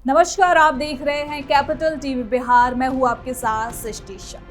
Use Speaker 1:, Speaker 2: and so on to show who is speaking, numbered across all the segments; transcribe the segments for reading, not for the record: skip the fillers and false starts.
Speaker 1: नमस्कार, आप देख रहे हैं कैपिटल टीवी बिहार। मैं हूं आपके साथ सृष्टि शाह।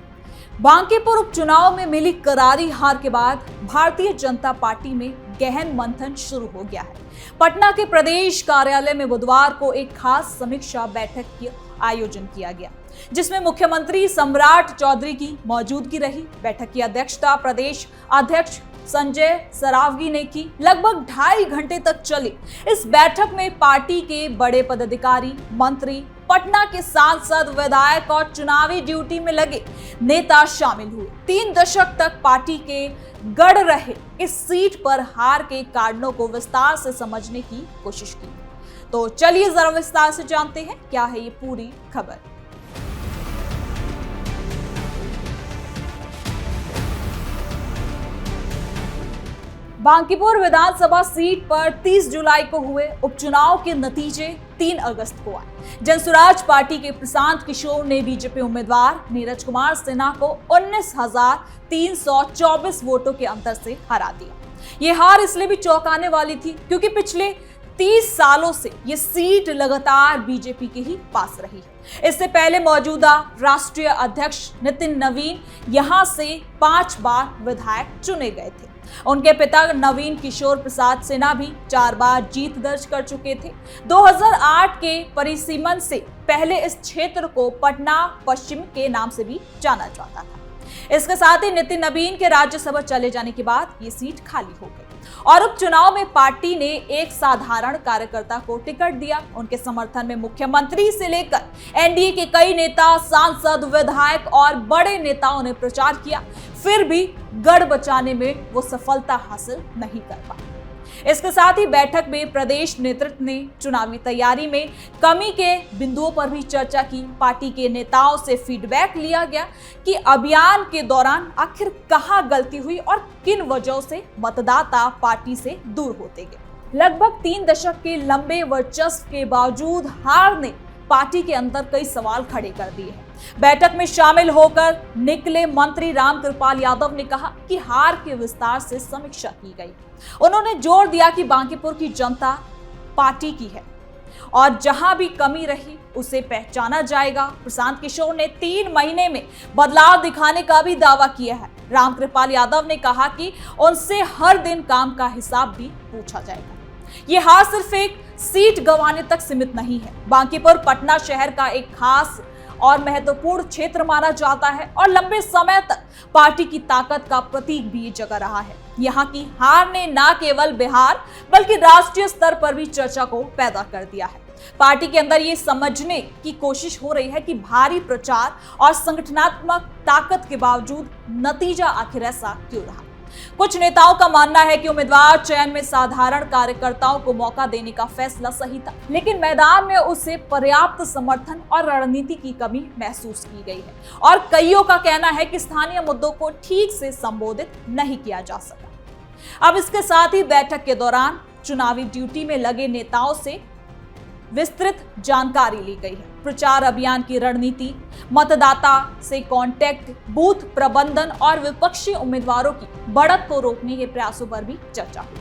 Speaker 1: बांकीपुर उपचुनाव में मिली करारी हार के बाद भारतीय जनता पार्टी में गहन मंथन शुरू हो गया है। पटना के प्रदेश कार्यालय में बुधवार को एक खास समीक्षा बैठक का आयोजन किया गया, जिसमें मुख्यमंत्री सम्राट चौधरी की मौजूदगी रही। बैठक की अध्यक्षता प्रदेश अध्यक्ष संजय सरावगी ने की। लगभग 2.5 घंटे तक चली इस बैठक में पार्टी के बड़े पदाधिकारी, मंत्री, पटना के सांसद, विधायक और चुनावी ड्यूटी में लगे नेता शामिल हुए। 3 दशक तक पार्टी के गढ़ रहे इस सीट पर हार के कारणों को विस्तार से समझने की कोशिश की। तो चलिए जरा विस्तार से जानते हैं क्या है ये पूरी खबर। बांकीपुर विधानसभा सीट पर 30 जुलाई को हुए उपचुनाव के नतीजे 3 अगस्त को आए। जनसुराज पार्टी के प्रशांत किशोर ने बीजेपी उम्मीदवार नीरज कुमार सिन्हा को 19,324 वोटों के अंतर से हरा दिया। ये हार इसलिए भी चौंकाने वाली थी क्योंकि पिछले 30 सालों से ये सीट लगातार बीजेपी के ही पास रही है। इससे पहले मौजूदा राष्ट्रीय अध्यक्ष नितिन नवीन यहां से 5 बार विधायक चुने गए थे। उनके पिता नवीन किशोर प्रसाद सिन्हा भी 4 बार जीत दर्ज कर चुके थे। 2008 के परिसीमन से पहले इस क्षेत्र को पटना पश्चिम के नाम से भी जाना जाता था। इसके साथ ही नितिन नवीन के राज्यसभा चले जाने के बाद ये सीट खाली हो गई और उपचुनाव में पार्टी ने एक साधारण कार्यकर्ता को टिकट दिया। उनके समर्थन में मुख्यमंत्री से लेकर एनडीए के कई नेता, सांसद, विधायक और बड़े नेताओं ने प्रचार किया, फिर भी गढ़ बचाने में वो सफलता हासिल नहीं कर पाए। इसके साथ ही बैठक में प्रदेश नेतृत्व ने चुनावी तैयारी में कमी के बिंदुओं पर भी चर्चा की। पार्टी के नेताओं से फीडबैक लिया गया कि अभियान के दौरान आखिर कहां गलती हुई और किन वजहों से मतदाता पार्टी से दूर होते गए। लगभग 3 दशक के लंबे वर्चस्व के बावजूद हार ने पार्टी के अंदर कई सवाल खड़े कर दिए हैं। बैठक में शामिल होकर निकले मंत्री रामकृपाल यादव ने कहा कि हार के विस्तार से समीक्षा की गई। उन्होंने जोर दिया कि बांकीपुर की जनता पार्टी की है और जहां भी कमी रही उसे पहचाना जाएगा। प्रशांत किशोर ने 3 महीने में बदलाव दिखाने का भी दावा किया है। रामकृपाल यादव ने कहा कि उनसे हर दिन काम का हिसाब भी पूछा जाएगा। ये हार सिर्फ एक सीट गंवाने तक सीमित नहीं है। बांकीपुर पटना शहर का एक खास और महत्वपूर्ण क्षेत्र माना जाता है और लंबे समय तक पार्टी की ताकत का प्रतीक भी ये जगह रहा है। यहाँ की हार ने न केवल बिहार बल्कि राष्ट्रीय स्तर पर भी चर्चा को पैदा कर दिया है। पार्टी के अंदर ये समझने की कोशिश हो रही है कि भारी प्रचार और संगठनात्मक ताकत के बावजूद नतीजा आखिर ऐसा क्यों रहा। कुछ नेताओं का मानना है कि उम्मीदवार चयन में साधारण कार्यकर्ताओं को मौका देने का फैसला सही था, लेकिन मैदान में उसे पर्याप्त समर्थन और रणनीति की कमी महसूस की गई है और कईयों का कहना है कि स्थानीय मुद्दों को ठीक से संबोधित नहीं किया जा सका। अब इसके साथ ही बैठक के दौरान चुनावी ड्यूटी में लगे नेताओं से विस्तृत जानकारी ली गई है। प्रचार अभियान की रणनीति, मतदाता से कांटेक्ट, बूथ प्रबंधन और विपक्षी उम्मीदवारों की बढ़त को रोकने के प्रयासों पर भी चर्चा हुई।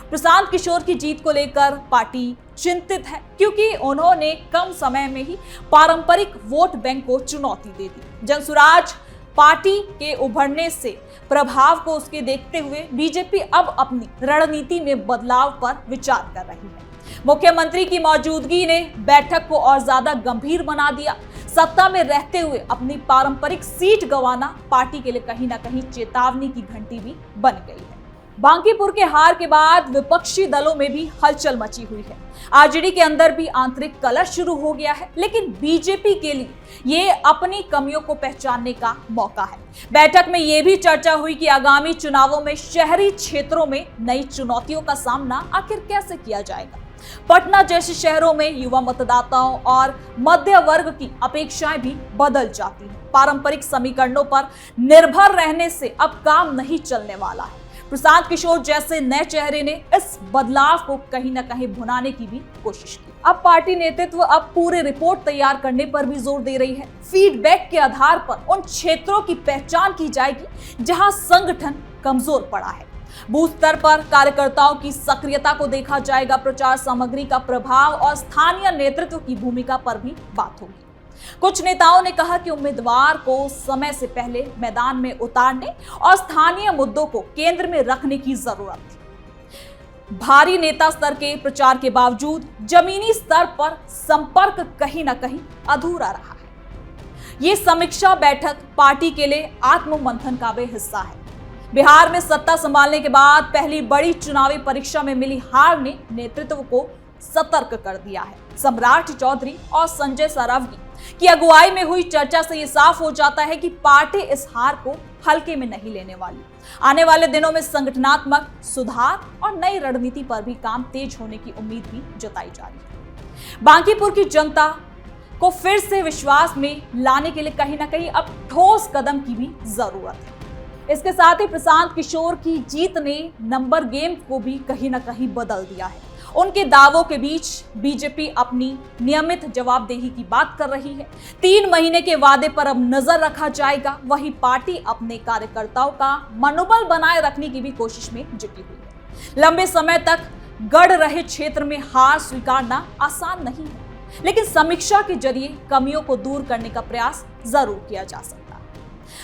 Speaker 1: प्रशांत किशोर की जीत को लेकर पार्टी चिंतित है क्योंकि उन्होंने कम समय में ही पारंपरिक वोट बैंक को चुनौती दे दी। जनसुराज पार्टी के उभरने से प्रभाव को उसके देखते हुए बीजेपी अब अपनी रणनीति में बदलाव पर विचार कर रही है। मुख्यमंत्री की मौजूदगी ने बैठक को और ज्यादा गंभीर बना दिया। सत्ता में रहते हुए अपनी पारंपरिक सीट गंवाना पार्टी के लिए कहीं ना कहीं चेतावनी की घंटी भी बन गई है। बांकीपुर के हार के बाद विपक्षी दलों में भी हलचल मची हुई है। आरजेडी के अंदर भी आंतरिक कलह शुरू हो गया है, लेकिन बीजेपी के लिए ये अपनी कमियों को पहचानने का मौका है। बैठक में ये भी चर्चा हुई कि आगामी चुनावों में शहरी क्षेत्रों में नई चुनौतियों का सामना आखिर कैसे किया जाएगा। पटना जैसे शहरों में युवा मतदाताओं और मध्य वर्ग की अपेक्षाएं भी बदल जाती हैं। पारंपरिक समीकरणों पर निर्भर रहने से अब काम नहीं चलने वाला है। प्रशांत किशोर जैसे नए चेहरे ने इस बदलाव को कहीं ना कहीं भुनाने की भी कोशिश की। अब पार्टी नेतृत्व अब पूरे रिपोर्ट तैयार करने पर भी जोर दे रही है। फीडबैक के आधार पर उन क्षेत्रों की पहचान की जाएगी जहां संगठन कमजोर पड़ा है। बूथ स्तर पर कार्यकर्ताओं की सक्रियता को देखा जाएगा, प्रचार सामग्री का प्रभाव और स्थानीय नेतृत्व की भूमिका पर भी बात होगी। कुछ नेताओं ने कहा कि उम्मीदवार को समय से पहले मैदान में उतारने और स्थानीय मुद्दों को केंद्र में रखने की जरूरत थी। भारी नेता स्तर के प्रचार के बावजूद जमीनी स्तर पर संपर्क कहीं ना कहीं अधूरा रहा है। ये समीक्षा बैठक पार्टी के लिए आत्ममंथन का भी हिस्सा है। बिहार में सत्ता संभालने के बाद पहली बड़ी चुनावी परीक्षा में मिली हार ने नेतृत्व को सतर्क कर दिया है। सम्राट चौधरी और संजय सरावगी की अगुवाई में हुई चर्चा से यह साफ हो जाता है कि पार्टी इस हार को हल्के में नहीं लेने वाली। आने वाले दिनों में संगठनात्मक सुधार और नई रणनीति पर भी काम तेज होने की उम्मीद भी जताई जा रही है। बांकीपुर की जनता को फिर से विश्वास में लाने के लिए कहीं ना कहीं अब ठोस कदम की भी जरूरत है। इसके साथ ही प्रशांत किशोर की जीत ने नंबर गेम को भी कहीं ना कहीं बदल दिया है। उनके दावों के बीच बीजेपी अपनी नियमित जवाबदेही की बात कर रही है। 3 महीने के वादे पर अब नजर रखा जाएगा। वहीं पार्टी अपने कार्यकर्ताओं का मनोबल बनाए रखने की भी कोशिश में जुटी हुई है। लंबे समय तक गढ़ रहे क्षेत्र में हार स्वीकारना आसान नहीं है, लेकिन समीक्षा के जरिए कमियों को दूर करने का प्रयास जरूर किया जा सकता है।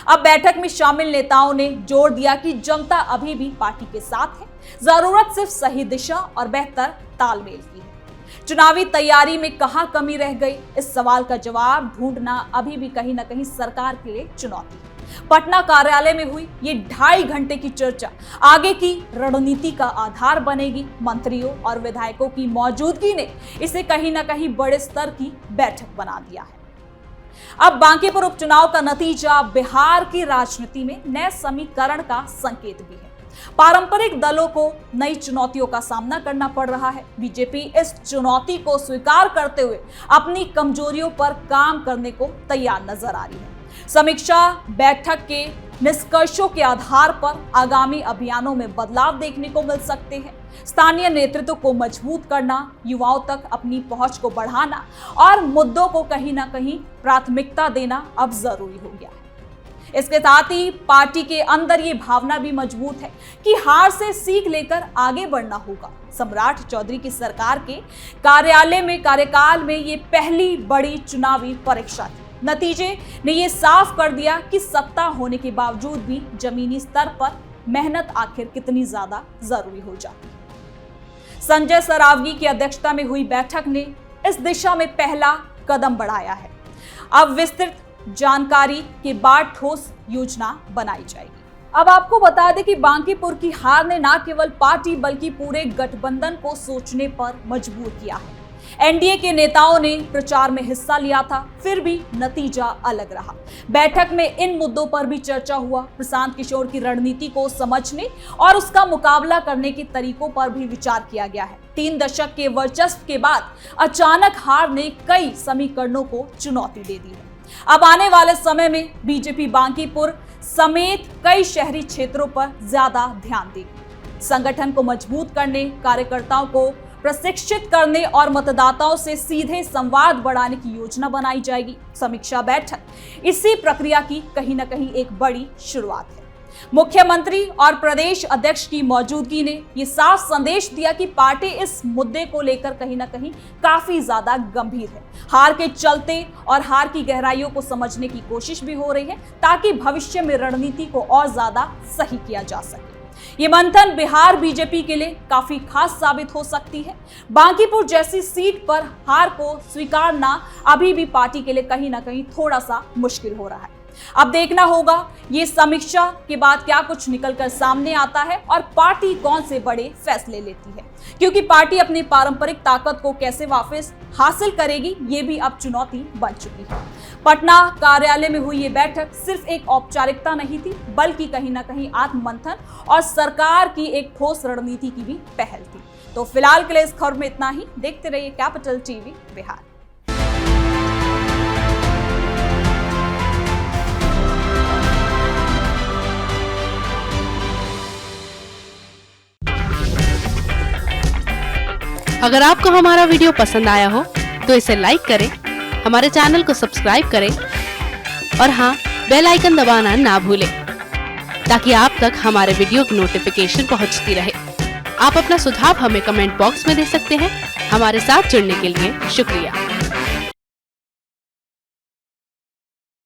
Speaker 1: अब बैठक में शामिल नेताओं ने जोर दिया कि जनता अभी भी पार्टी के साथ है, जरूरत सिर्फ सही दिशा और बेहतर तालमेल की है। चुनावी तैयारी में कहां कमी रह गई, इस सवाल का जवाब ढूंढना अभी भी कहीं ना कहीं सरकार के लिए चुनौती है। पटना कार्यालय में हुई ये 2.5 घंटे की चर्चा आगे की रणनीति का आधार बनेगी। मंत्रियों और विधायकों की मौजूदगी ने इसे कहीं ना कहीं बड़े स्तर की बैठक बना दिया है। अब बांकीपुर उपचुनाव का नतीजा बिहार की राजनीति में नए समीकरण का संकेत भी है। पारंपरिक दलों को नई चुनौतियों का सामना करना पड़ रहा है। बीजेपी इस चुनौती को स्वीकार करते हुए अपनी कमजोरियों पर काम करने को तैयार नजर आ रही है। समीक्षा बैठक के निष्कर्षों के आधार पर आगामी अभियानों में बदलाव देखने को मिल सकते हैं। स्थानीय नेतृत्व को मजबूत करना, युवाओं तक अपनी पहुंच को बढ़ाना और मुद्दों को कहीं ना कहीं प्राथमिकता देना अब जरूरी हो गया है। इसके साथ ही पार्टी के अंदर ये भावना भी मजबूत है कि हार से सीख लेकर आगे बढ़ना होगा। सम्राट चौधरी की सरकार के कार्यकाल में ये पहली बड़ी चुनावी परीक्षा थी। नतीजे ने ये साफ कर दिया कि सत्ता होने के बावजूद भी जमीनी स्तर पर मेहनत आखिर कितनी ज्यादा जरूरी हो जाती है। संजय सरावगी की अध्यक्षता में हुई बैठक ने इस दिशा में पहला कदम बढ़ाया है। अब विस्तृत जानकारी के बाद ठोस योजना बनाई जाएगी। अब आपको बता दें कि बांकीपुर की हार ने न केवल पार्टी बल्कि पूरे गठबंधन को सोचने पर मजबूर किया है। एनडीए के नेताओं ने प्रचार में हिस्सा लिया था, फिर भी नतीजा अलग रहा। बैठक में इन मुद्दों पर भी चर्चा हुआ। प्रशांत किशोर की रणनीति को समझने और उसका मुकाबला करने के तरीकों पर भी विचार किया गया है। 3 दशक के वर्चस्व के बाद अचानक हार ने कई समीकरणों को चुनौती दे दी है। अब आने वाले समय में बीजेपी बांकीपुर समेत कई शहरी क्षेत्रों पर ज्यादा ध्यान देगी। संगठन को मजबूत करने, कार्यकर्ताओं को प्रशिक्षित करने और मतदाताओं से सीधे संवाद बढ़ाने की योजना बनाई जाएगी। समीक्षा बैठक इसी प्रक्रिया की कहीं ना कहीं एक बड़ी शुरुआत है। मुख्यमंत्री और प्रदेश अध्यक्ष की मौजूदगी ने यह साफ संदेश दिया कि पार्टी इस मुद्दे को लेकर कहीं ना कहीं काफी ज्यादा गंभीर है। हार के चलते और हार की गहराइयों को समझने की कोशिश भी हो रही है ताकि भविष्य में रणनीति को और ज्यादा सही किया जा सके। ये मंथन बिहार बीजेपी के लिए काफी खास साबित हो सकती है। बांकीपुर जैसी सीट पर हार को स्वीकारना अभी भी पार्टी के लिए कहीं ना कहीं थोड़ा सा मुश्किल हो रहा है। अब देखना होगा ये समीक्षा के बाद क्या कुछ निकलकर सामने आता है और पार्टी कौन से बड़े फैसले लेती है, क्योंकि पार्टी अपनी पारंपरिक ताकत को कैसे वापस हासिल करेगी ये भी अब चुनौती बन चुकी है। पटना कार्यालय में हुई ये बैठक सिर्फ एक औपचारिकता नहीं थी, बल्कि कहीं ना कहीं आत्ममंथन और सरकार की एक ठोस रणनीति की भी पहल थी। तो फिलहाल के लिए इस खबर में इतना ही। देखते रहिए कैपिटल टीवी बिहार।
Speaker 2: अगर आपको हमारा वीडियो पसंद आया हो तो इसे लाइक करें, हमारे चैनल को सब्सक्राइब करें और हाँ, बेल आइकन दबाना ना भूलें। ताकि आप तक हमारे वीडियो की नोटिफिकेशन पहुंचती रहे। आप अपना सुझाव हमें कमेंट बॉक्स में दे सकते हैं। हमारे साथ जुड़ने के लिए शुक्रिया।